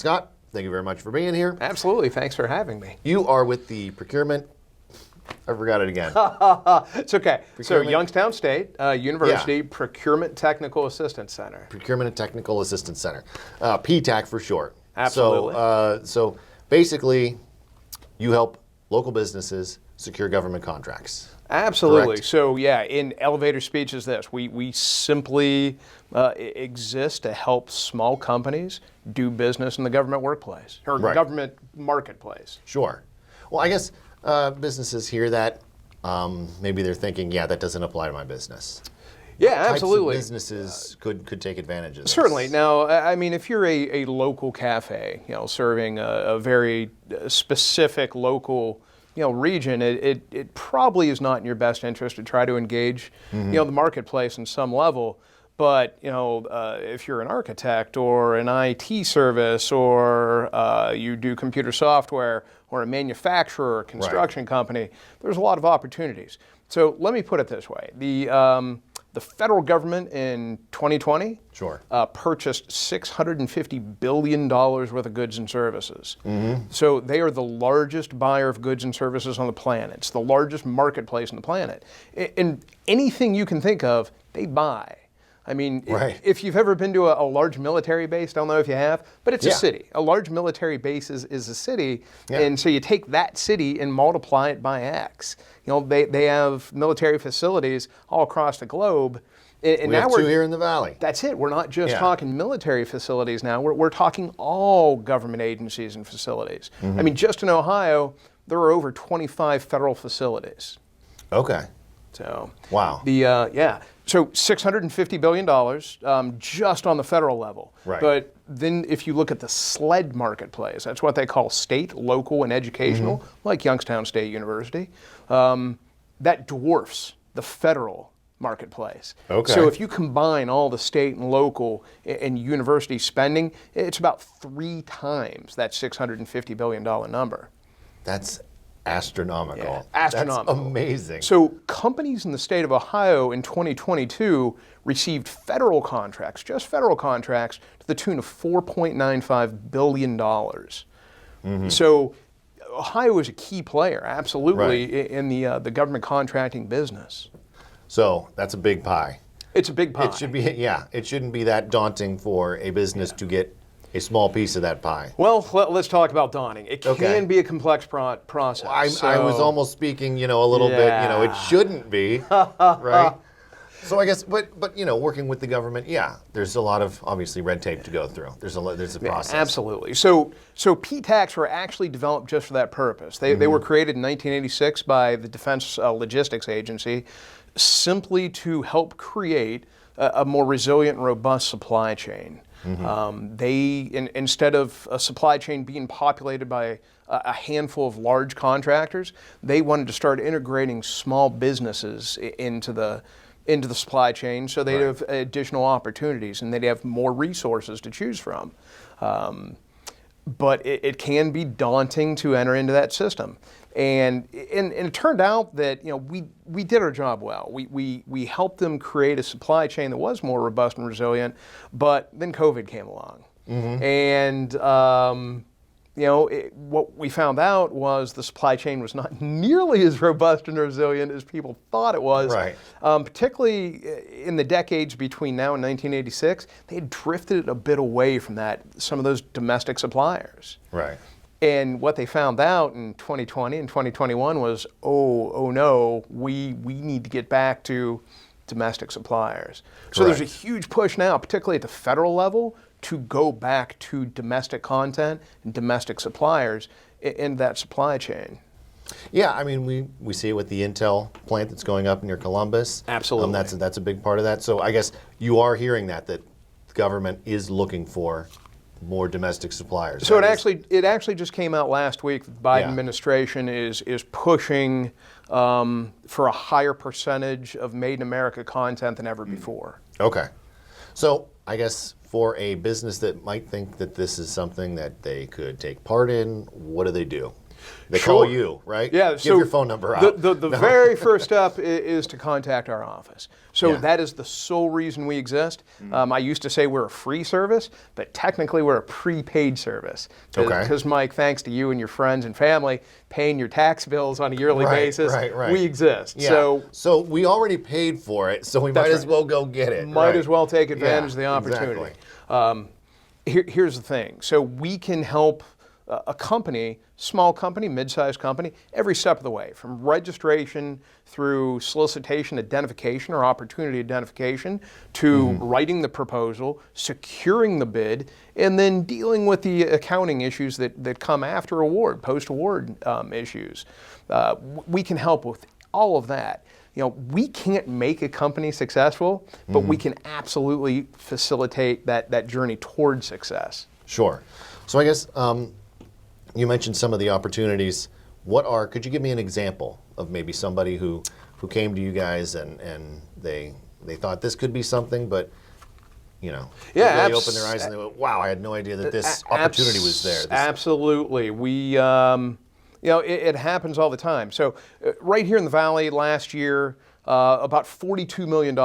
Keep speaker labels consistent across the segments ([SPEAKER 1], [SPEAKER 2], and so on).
[SPEAKER 1] Scott, thank you very much for being here.
[SPEAKER 2] Absolutely. Thanks for having me.
[SPEAKER 1] You are with the Procurement. I forgot it again.
[SPEAKER 2] It's okay. So Youngstown State University Procurement Technical Assistance Center.
[SPEAKER 1] Procurement and Technical Assistance Center. PTAC for short.
[SPEAKER 2] Absolutely.
[SPEAKER 1] So basically, you help local businesses secure government contracts.
[SPEAKER 2] Absolutely.
[SPEAKER 1] Correct?
[SPEAKER 2] So in elevator speech is this. We simply exist to help small companies do business in the government workplace or government marketplace.
[SPEAKER 1] Sure. Well, I guess businesses hear that. Maybe they're thinking, yeah, that doesn't apply to my business.
[SPEAKER 2] Yeah,
[SPEAKER 1] What
[SPEAKER 2] absolutely.
[SPEAKER 1] types of businesses could take advantage of this?
[SPEAKER 2] Certainly. Now, I mean, if you're a local cafe, serving a very specific local region, it probably is not in your best interest to try to engage, the marketplace in some level. But, if you're an architect or an IT service or you do computer software or a manufacturer or construction company, there's a lot of opportunities. So let me put it this way. The federal government in 2020 purchased $650 billion worth of goods and services. So they are the largest buyer of goods and services on the planet. It's the largest marketplace on the planet. And anything you can think of, they buy. I mean, if you've ever been to a large military base, I don't know if you have, but it's a city. A large military base is a city, and so you take that city and multiply it by X. They have military facilities all across the globe. And
[SPEAKER 1] we
[SPEAKER 2] now
[SPEAKER 1] have two here in the Valley.
[SPEAKER 2] That's it. We're not just talking military facilities now. We're talking all government agencies and facilities. I mean, just in Ohio, there are over 25 federal facilities.
[SPEAKER 1] Okay.
[SPEAKER 2] So
[SPEAKER 1] wow.
[SPEAKER 2] So $650 billion just on the federal level.
[SPEAKER 1] Right.
[SPEAKER 2] But then if you look at the SLED marketplace, that's what they call state, local, and educational, like Youngstown State University, that dwarfs the federal marketplace.
[SPEAKER 1] Okay.
[SPEAKER 2] So if you combine all the state and local and university spending, it's about 3 times that $650 billion number.
[SPEAKER 1] That's astronomical.
[SPEAKER 2] Yeah, astronomical.
[SPEAKER 1] That's amazing.
[SPEAKER 2] So companies in the state of Ohio in 2022 received federal contracts, just federal contracts, to the tune of $4.95 billion. So Ohio is a key player, absolutely, in the government contracting business.
[SPEAKER 1] So that's a big pie.
[SPEAKER 2] It's a big pie.
[SPEAKER 1] It should be, it shouldn't be that daunting for a business to get a small piece of that pie.
[SPEAKER 2] Well, let's talk about daunting. It can be a complex process.
[SPEAKER 1] I was almost speaking, a little bit, it shouldn't be, right? So I guess, but working with the government, there's a lot of obviously red tape to go through. There's a process.
[SPEAKER 2] Absolutely. So PTACs were actually developed just for that purpose. They were created in 1986 by the Defense Logistics Agency, simply to help create a more resilient and robust supply chain. Instead of a supply chain being populated by a handful of large contractors, they wanted to start integrating small businesses into the supply chain, so they'd have additional opportunities and they'd have more resources to choose from. But it can be daunting to enter into that system. And it turned out that we did our job well. We helped them create a supply chain that was more robust and resilient, but then COVID came along. And what we found out was the supply chain was not nearly as robust and resilient as people thought it was.
[SPEAKER 1] Right.
[SPEAKER 2] Particularly in the decades between now and 1986, they had drifted a bit away from some of those domestic suppliers.
[SPEAKER 1] Right.
[SPEAKER 2] And what they found out in 2020 and 2021 was, oh no, we need to get back to domestic suppliers. Correct. So there's a huge push now, particularly at the federal level, to go back to domestic content and domestic suppliers in that supply chain.
[SPEAKER 1] Yeah, I mean, we see it with the Intel plant that's going up near Columbus.
[SPEAKER 2] Absolutely.
[SPEAKER 1] That's a big part of that. So I guess you are hearing that the government is looking for more domestic suppliers.
[SPEAKER 2] So it actually just came out last week. The Biden administration is pushing for a higher percentage of Made in America content than ever before.
[SPEAKER 1] Okay. So I guess for a business that might think that this is something that they could take part in, what do they do? They
[SPEAKER 2] Sure.
[SPEAKER 1] call you, right?
[SPEAKER 2] Yeah.
[SPEAKER 1] Give
[SPEAKER 2] so
[SPEAKER 1] your phone number out.
[SPEAKER 2] The very first step is to contact our office. So
[SPEAKER 1] Yeah.
[SPEAKER 2] that is the sole reason we exist. I used to say we're a free service, but technically we're a prepaid service.
[SPEAKER 1] Okay.
[SPEAKER 2] Because Mike, thanks to you and your friends and family paying your tax bills on a yearly basis,
[SPEAKER 1] right.
[SPEAKER 2] we exist.
[SPEAKER 1] Yeah. So we already paid for it, so we might as well go get it.
[SPEAKER 2] Might as well take advantage of the
[SPEAKER 1] Yeah,
[SPEAKER 2] opportunity.
[SPEAKER 1] exactly.
[SPEAKER 2] Here's the thing. So we can help a company, small company, mid-sized company, every step of the way, from registration through solicitation, identification, or opportunity identification, to writing the proposal, securing the bid, and then dealing with the accounting issues that come after award, post-award issues. We can help with all of that. We can't make a company successful, but we can absolutely facilitate that journey toward success.
[SPEAKER 1] Sure. So I guess you mentioned some of the opportunities. Could you give me an example of maybe somebody who came to you guys and they thought this could be something, but they really opened their eyes and they went, wow, I had no idea that this opportunity was there.
[SPEAKER 2] Absolutely. We, it happens all the time. So right here in the Valley last year, about $42 million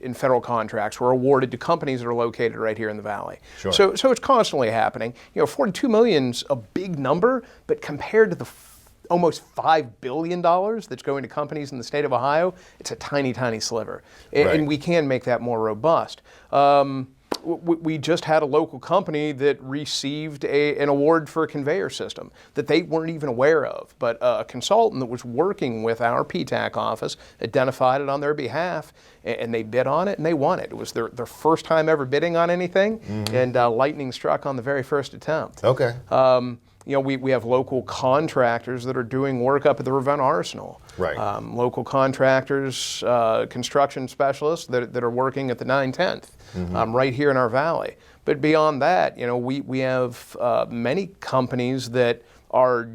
[SPEAKER 2] in federal contracts were awarded to companies that are located right here in the Valley.
[SPEAKER 1] Sure.
[SPEAKER 2] So it's constantly happening. $42 million's a big number, but compared to the almost $5 billion that's going to companies in the state of Ohio, it's a tiny, tiny sliver. And we can make that more robust. We just had a local company that received an award for a conveyor system that they weren't even aware of, but a consultant that was working with our PTAC office identified it on their behalf, and they bid on it and they won it. It was their first time ever bidding on anything, and lightning struck on the very first attempt.
[SPEAKER 1] Okay.
[SPEAKER 2] We have local contractors that are doing work up at the Ravenna Arsenal.
[SPEAKER 1] Right.
[SPEAKER 2] Local contractors, construction specialists that are working at the 910th, right here in our valley. But beyond that, we have many companies that are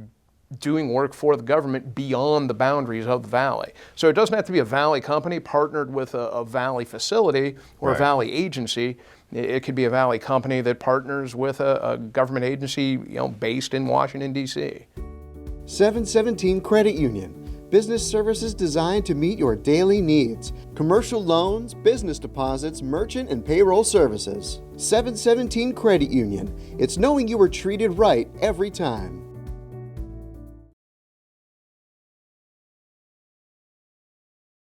[SPEAKER 2] doing work for the government beyond the boundaries of the valley. So it doesn't have to be a valley company partnered with a valley facility or a valley agency. It could be a valley company that partners with a government agency, based in Washington, D.C.
[SPEAKER 3] 717 Credit Union. Business services designed to meet your daily needs. Commercial loans, business deposits, merchant and payroll services. 717 Credit Union. It's knowing you were treated right every time.